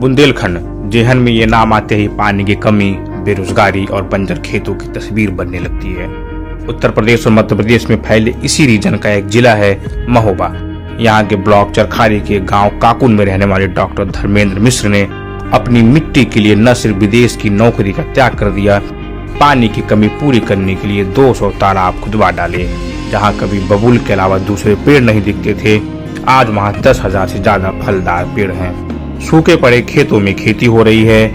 बुंदेलखंड जेहन में ये नाम आते ही पानी की कमी, बेरोजगारी और बंजर खेतों की तस्वीर बनने लगती है। उत्तर प्रदेश और मध्य प्रदेश में फैले इसी रीजन का एक जिला है महोबा। यहाँ के ब्लॉक चरखारी के गांव काकुन में रहने वाले डॉक्टर धर्मेंद्र मिश्र ने अपनी मिट्टी के लिए न सिर्फ विदेश की नौकरी का त्याग कर दिया, पानी की कमी पूरी करने के लिए 200 तालाब खुदवा डाले। जहाँ कभी बबूल के अलावा दूसरे पेड़ नहीं दिखते थे, आज वहाँ 10,000 से ज्यादा फलदार पेड़ हैं। सूखे पड़े खेतों में खेती हो रही है।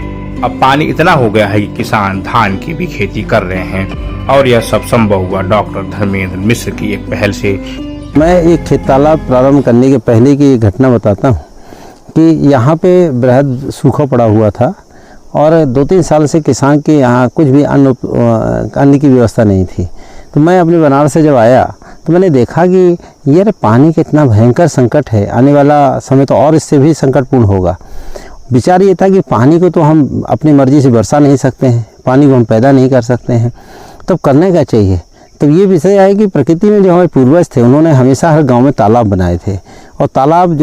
अब पानी इतना हो गया है कि किसान धान की भी खेती कर रहे हैं और यह सब संभव हुआ डॉक्टर धर्मेंद्र मिश्र की एक पहल से। मैं एक खेत तालाब प्रारंभ करने के पहले की एक घटना बताता हूँ कि यहाँ पे बृहद सूखा पड़ा हुआ था और 2-3 साल से किसान के यहाँ कुछ भी अन्न की व्यवस्था नहीं थी। तो मैं अपने बनारस से जब आया तो मैंने देखा कि यार पानी का इतना भयंकर संकट है, आने वाला समय तो और इससे भी संकटपूर्ण होगा। विचार ये था कि पानी को तो हम अपनी मर्जी से बरसा नहीं सकते हैं, पानी को हम पैदा नहीं कर सकते हैं, तब करने क्या चाहिए। तो ये विषय है कि प्रकृति में जो हमारे पूर्वज थे उन्होंने हमेशा हर गांव में तालाब बनाए थे और तालाब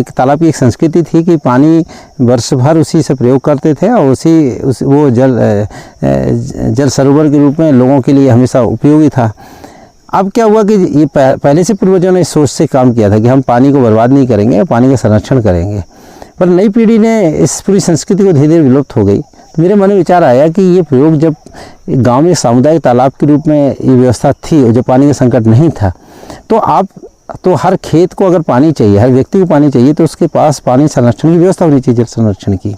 तालाब की एक संस्कृति थी कि पानी वर्ष भर उसी से प्रयोग करते थे और वो जल सरोवर के रूप में लोगों के लिए हमेशा उपयोगी था। अब क्या हुआ कि ये पहले से पूर्वजों ने इस सोच से काम किया था कि हम पानी को बर्बाद नहीं करेंगे, पानी का संरक्षण करेंगे, पर नई पीढ़ी ने इस पूरी संस्कृति को धीरे धीरे विलुप्त हो गई। तो मेरे मन में विचार आया कि ये प्रयोग जब गांव में सामुदायिक तालाब के रूप में ये व्यवस्था थी और जब पानी का संकट नहीं था, तो हर खेत को अगर पानी चाहिए, हर व्यक्ति को पानी चाहिए, तो उसके पास पानी संरक्षण की व्यवस्था होनी चाहिए, जल संरक्षण की।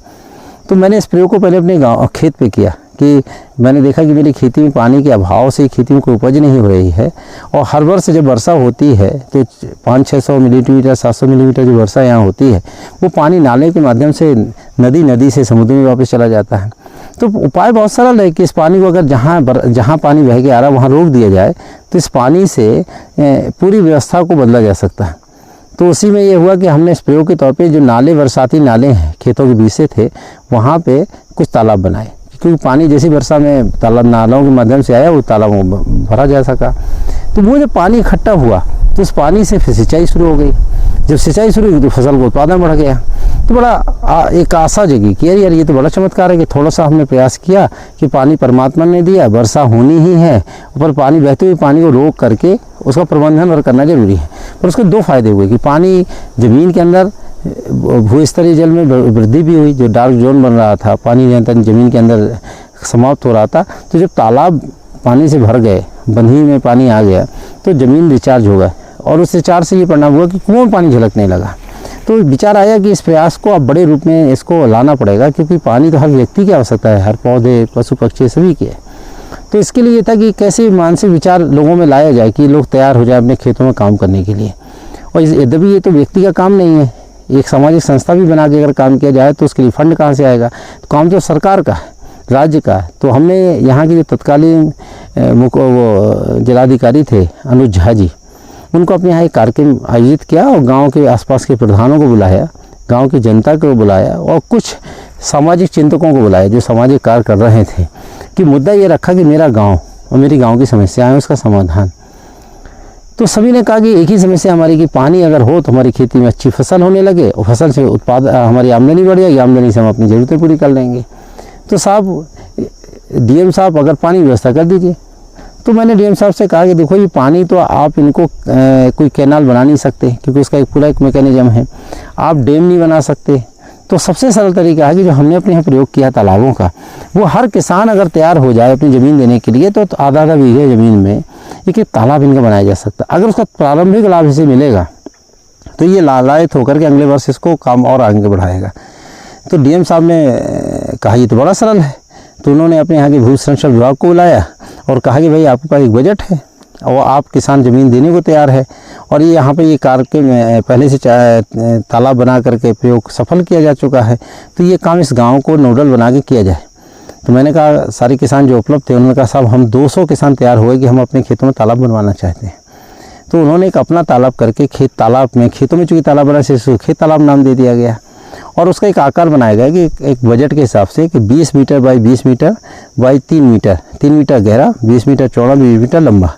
तो मैंने इस प्रयोग को पहले अपने गाँव खेत पे किया कि मैंने देखा कि मेरी खेती में पानी के अभाव से खेती में कोई उपज नहीं हो रही है और हर वर्ष जब वर्षा होती है तो 500-600 मिलीमीटर 700 मिलीमीटर जो वर्षा यहाँ होती है वो पानी नाले के माध्यम से नदी से समुद्र में वापस चला जाता है। तो उपाय बहुत सरल है कि इस पानी को अगर जहाँ पानी बह के आ रहा है वहाँ रोक दिया जाए तो इस पानी से पूरी व्यवस्था को बदला जा सकता है। तो उसी में ये हुआ कि हमने इस प्रयोग के तौर पे जो नाले, बरसाती नाले हैं खेतों के बीच से थे, वहाँ पे कुछ तालाब बनाए, क्योंकि पानी जैसी वर्षा में तालाब नालों के माध्यम से आया वो तालाबों में भरा जा सका। तो वो जब पानी इकट्ठा हुआ तो उस पानी से फिर सिंचाई शुरू हो गई। जब सिंचाई शुरू हुई तो फसल का उत्पादन बढ़ गया। तो बड़ा एक आशा जगी कि यार ये तो बड़ा चमत्कार है कि थोड़ा सा हमने प्रयास किया कि पानी परमात्मा ने दिया, वर्षा होनी ही है, ऊपर पानी बहते हुए पानी को रोक करके उसका प्रबंधन और करना जरूरी है। पर उसके 2 फायदे हुए कि पानी जमीन के अंदर भूस्तरीय जल में वृद्धि भी हुई, जो डार्क जोन बन रहा था, पानी नियंत्रण जमीन के अंदर समाप्त हो रहा था। तो जब तालाब पानी से भर गए, बंधी में पानी आ गया, तो ज़मीन रिचार्ज हो गया और उस रिचार्ज से ये परिणाम हुआ कि कुओं में पानी झलकने लगा। तो विचार आया कि इस प्रयास को अब बड़े रूप में इसको लाना पड़ेगा, क्योंकि पानी तो हर व्यक्ति की आवश्यकता है, हर पौधे, पशु पक्षी सभी की है। तो इसके लिए ये था कि कैसे मानसिक विचार लोगों में लाया जाए कि लोग तैयार हो जाए अपने खेतों में काम करने के लिए। और यद्यपि ये तो व्यक्ति का काम नहीं है, एक सामाजिक संस्था भी बना के अगर काम किया जाए तो उसके लिए फंड कहाँ से आएगा। तो काम तो सरकार का है, राज्य का है। तो हमने यहाँ के जो तत्कालीन जिलाधिकारी थे अनुज झा जी, उनको अपने यहाँ एक कार्यक्रम आयोजित किया और गांव के आसपास के प्रधानों को बुलाया, गांव की जनता को बुलाया और कुछ सामाजिक चिंतकों को बुलाया जो सामाजिक कार्य कर रहे थे। कि मुद्दा ये रखा कि मेरा गाँव और मेरी गाँव की समस्याएँ, उसका समाधान। तो सभी ने कहा कि एक ही समस्या हमारी कि पानी अगर हो तो हमारी खेती में अच्छी फसल होने लगे और फसल से हमारी आमदनी बढ़ जाएगी, आमदनी से हम अपनी ज़रूरतें पूरी कर लेंगे। तो साहब डीएम साहब अगर पानी व्यवस्था कर दीजिए। तो मैंने डीएम साहब से कहा कि देखो ये पानी तो आप इनको कोई कैनाल बना नहीं सकते, क्योंकि उसका एक पूरा एक मैकेनिज्म है, आप डैम नहीं बना सकते। तो सबसे सरल तरीका है कि जो हमने अपने यहाँ प्रयोग किया तालाबों का, वो हर किसान अगर तैयार हो जाए अपनी ज़मीन देने के लिए तो आधा बीघे ज़मीन में एक तालाब इनका बनाया जा सकता है। अगर उसका प्रारंभिक लाभ इसे मिलेगा तो ये लालायित होकर के अगले वर्ष इसको काम और आगे बढ़ाएगा। तो डीएम साहब ने कहा ये तो बड़ा सरल है। तो उन्होंने अपने यहाँ के भू संरक्षण विभाग को बुलाया और कहा कि भाई आपके पास एक बजट है और आप किसान ज़मीन देने को तैयार है और ये यहाँ पे ये कार्य में पहले से तालाब बना करके प्रयोग सफल किया जा चुका है, तो ये काम इस गांव को नोडल बना के किया जाए। तो मैंने कहा सारे किसान जो उपलब्ध थे उन्होंने कहा साहब हम 200 किसान तैयार हुए कि हम अपने खेतों में तालाब बनवाना चाहते हैं। तो उन्होंने एक अपना तालाब करके खेतों में चूँकि तालाब बना से खेत तालाब नाम दे दिया गया और उसका एक आकार बनाया गया कि एक बजट के हिसाब से कि 20 metre by 20 metre by 3 metre गहरा, 20 मीटर चौड़ा, 20 मीटर लंबा।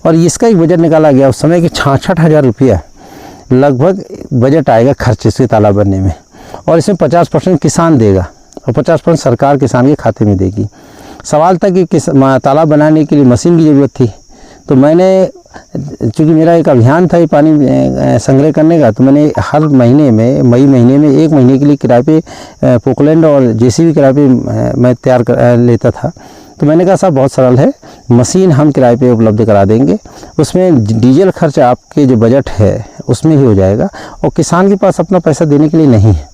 और इसका एक बजट निकाला गया उस समय कि 66,000 रुपया लगभग बजट आएगा खर्च इसके तालाब बनने में। और इसमें 50% किसान देगा और 50% सरकार किसान के खाते में देगी। सवाल था कि तालाब बनाने के लिए मशीन की ज़रूरत थी, तो मैंने, चूँकि मेरा एक अभियान था ये पानी संग्रह करने का, तो मैंने हर महीने में, मई महीने में 1 महीने के लिए किराए पे पोकलैंड और जेसीबी किराए पे मैं तैयार कर लेता था। तो मैंने कहा साहब बहुत सरल है, मशीन हम किराए पे उपलब्ध करा देंगे, उसमें डीजल खर्च आपके जो बजट है उसमें ही हो जाएगा, और किसान के पास अपना पैसा देने के लिए नहीं है,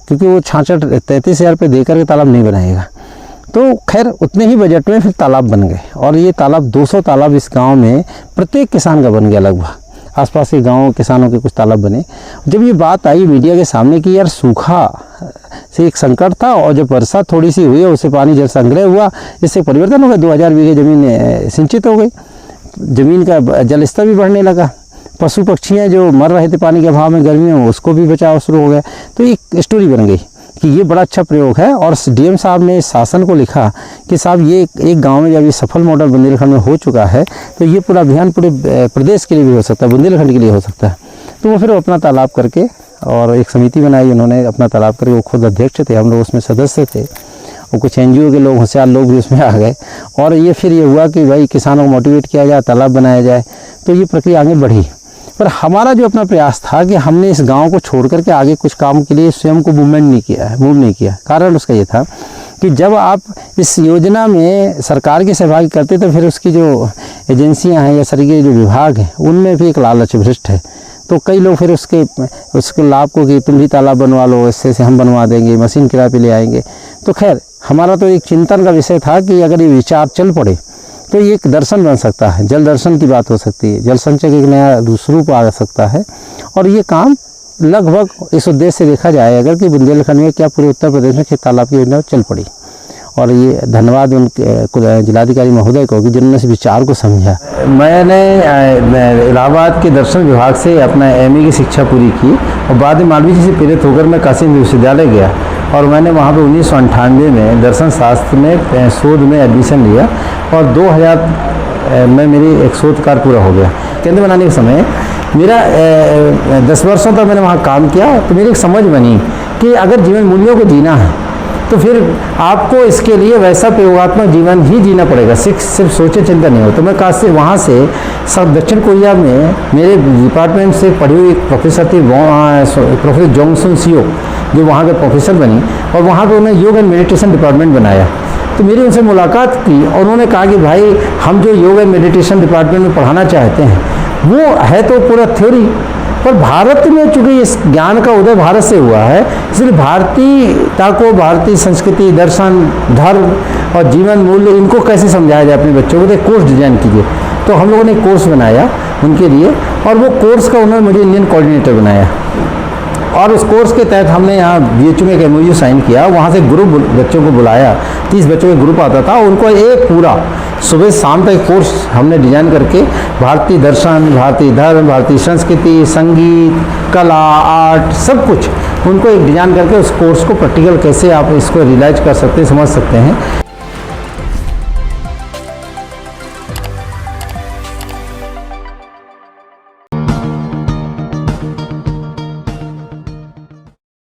क्योंकि वो 66-33 हज़ार रुपये देकर के तालाब नहीं बनाएगा। तो खैर उतने ही बजट में फिर तालाब बन गए, और ये तालाब 200 तालाब इस गांव में प्रत्येक किसान का बन गया लगभग। आसपास के गांव किसानों के कुछ तालाब बने। जब ये बात आई मीडिया के सामने कि यार सूखा से एक संकट था, और जब वर्षा थोड़ी सी हुई उससे पानी जल संग्रह हुआ, इससे परिवर्तन हो गया, 2000 बीघे ज़मीन सिंचित हो गई, ज़मीन का जल स्तर भी बढ़ने लगा, पशु पक्षियाँ जो मर रहे थे पानी के अभाव में गर्मियों में उसको भी बचाव शुरू हो गया। तो एक स्टोरी बन गई कि ये बड़ा अच्छा प्रयोग है, और डीएम साहब ने शासन को लिखा कि साहब ये एक गांव में जब ये सफल मॉडल बुंदेलखंड में हो चुका है, तो ये पूरा अभियान पूरे प्रदेश के लिए भी हो सकता है, बुंदेलखंड के लिए हो सकता है। तो वो फिर अपना तालाब करके, और एक समिति बनाई उन्होंने अपना तालाब करके, वो खुद अध्यक्ष थे, हम लोग उसमें सदस्य थे, और कुछ एनजीओ के लोग, होशियार लोग भी उसमें आ गए, और ये फिर ये हुआ कि भाई किसानों को मोटिवेट किया जाए, तालाब बनाया जाए। तो ये प्रक्रिया आगे बढ़ी, पर हमारा जो अपना प्रयास था कि हमने इस गांव को छोड़ करके आगे कुछ काम के लिए स्वयं को मूव नहीं किया। कारण उसका ये था कि जब आप इस योजना में सरकार की सहभागी करते, तो फिर उसकी जो एजेंसियां हैं या सरकारी जो विभाग हैं उनमें भी एक लालच भ्रष्ट है। तो कई लोग फिर उसके लाभ को कि तुम भी तालाब बनवा लो, इससे से हम बनवा देंगे, मशीन किराए पे ले आएंगे। तो खैर हमारा तो एक चिंतन का विषय था कि अगर ये विचार चल पड़े तो ये एक दर्शन बन सकता है, जल दर्शन की बात हो सकती है, जल संचय का एक नया स्वरूप आ सकता है। और ये काम लगभग इस उद्देश्य से देखा जाए अगर कि बुंदेलखंड में क्या पूरे उत्तर प्रदेश में खेत तालाब की योजना चल पड़ी। और ये धन्यवाद उनके जिलाधिकारी महोदय को कि जिन्होंने इस विचार को समझा। मैंने इलाहाबाद के दर्शन विभाग से अपना MA की शिक्षा पूरी की, और बाद में मालवीय जी से प्रेरित होकर मैं काशी विश्वविद्यालय गया, और मैंने वहाँ पे 1998 में दर्शन शास्त्र में शोध में एडमिशन लिया, और 2000 में मेरी एक शोध कार्य पूरा हो गया। केंद्र बनाने के समय मेरा 10 वर्षों तक मैंने वहाँ काम किया। तो मेरी एक समझ बनी कि अगर जीवन मूल्यों को जीना है तो फिर आपको इसके लिए वैसा प्रयोगात्मक जीवन ही जीना पड़ेगा, सिर्फ सोचे चिंता नहीं हो। तो मैं काशी वहाँ से सब दक्षिण कोरिया में मेरे डिपार्टमेंट से पढ़ी हुई एक प्रोफेसर थी, प्रोफेसर जोंगसुन सियो, जो वहाँ के प्रोफेसर बनी, और वहाँ पर उन्होंने योग एंड मेडिटेशन डिपार्टमेंट बनाया। तो मेरी उनसे मुलाकात की, और उन्होंने कहा कि भाई हम जो योग एंड मेडिटेशन डिपार्टमेंट में पढ़ाना चाहते हैं वो है तो पूरा थ्योरी, पर भारत में चूँकि इस ज्ञान का उदय भारत से हुआ है, इसलिए भारतीयता को, भारतीय संस्कृति, दर्शन, धर्म और जीवन मूल्य, इनको कैसे समझाया जाए अपने बच्चों को, तो एक कोर्स डिजाइन कीजिए। तो हम लोगों ने एक कोर्स बनाया उनके लिए, और वो कोर्स का उन्होंने मुझे इंडियन कोऑर्डिनेटर बनाया, और उस कोर्स के तहत हमने यहाँ BHU में एक MOU साइन किया। वहाँ से ग्रुप बच्चों को बुलाया, 30 बच्चों का ग्रुप आता था, उनको एक पूरा सुबह शाम तक कोर्स हमने डिजाइन करके भारतीय दर्शन, भारतीय धर्म, भारतीय संस्कृति, संगीत, कला, आर्ट, सब कुछ उनको एक डिजाइन करके उस कोर्स को प्रैक्टिकल कैसे आप इसको रियलाइज कर सकते हैं, समझ सकते हैं।